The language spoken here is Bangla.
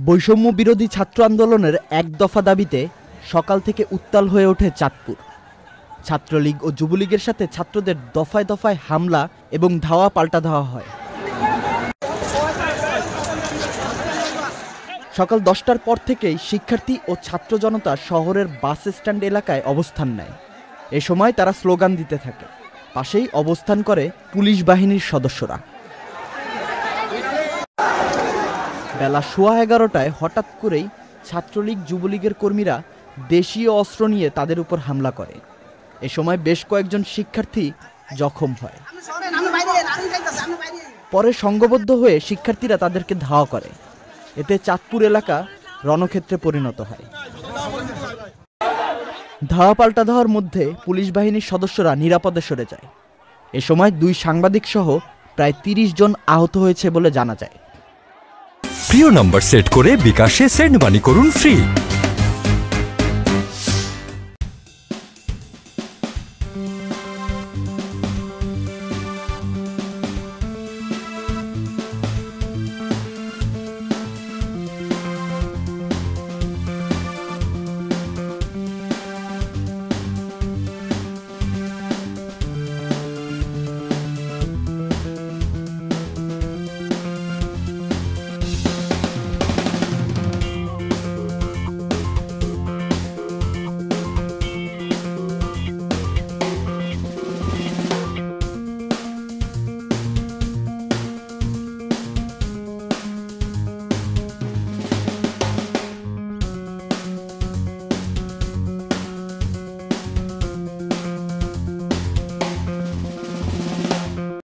বৈষম্য বিরোধী ছাত্র আন্দোলনের এক দফা দাবিতে সকাল থেকে উত্তাল হয়ে ওঠে চাঁদপুর। ছাত্রলীগ ও যুবলীগের সাথে ছাত্রদের দফায় দফায় হামলা এবং ধাওয়া পাল্টা ধাওয়া হয়। সকাল 10টার পর থেকেই শিক্ষার্থী ও ছাত্র জনতা শহরের বাস স্ট্যান্ড এলাকায় অবস্থান নেয়। এ সময় তারা স্লোগান দিতে থাকে। পাশেই অবস্থান করে পুলিশ বাহিনীর সদস্যরা। বেলা 11:15টায় হঠাৎ করেই ছাত্রলীগ যুবলীগের কর্মীরা দেশীয় অস্ত্র নিয়ে তাদের উপর হামলা করে। এ সময় বেশ কয়েকজন শিক্ষার্থী জখম হয়। পরে সংঘবদ্ধ হয়ে শিক্ষার্থীরা তাদেরকে ধাওয়া করে। এতে চাঁদপুর এলাকা রণক্ষেত্রে পরিণত হয়। ধাওয়া পাল্টা ধাওয়ার মধ্যে পুলিশ বাহিনীর সদস্যরা নিরাপদে সরে যায়। এ সময় 2 সাংবাদিক সহ প্রায় 30 জন আহত হয়েছে বলে জানা যায়। প্রিয় নাম্বার সেট করে বিকাশে সেন্ড মানি করুন ফ্রি।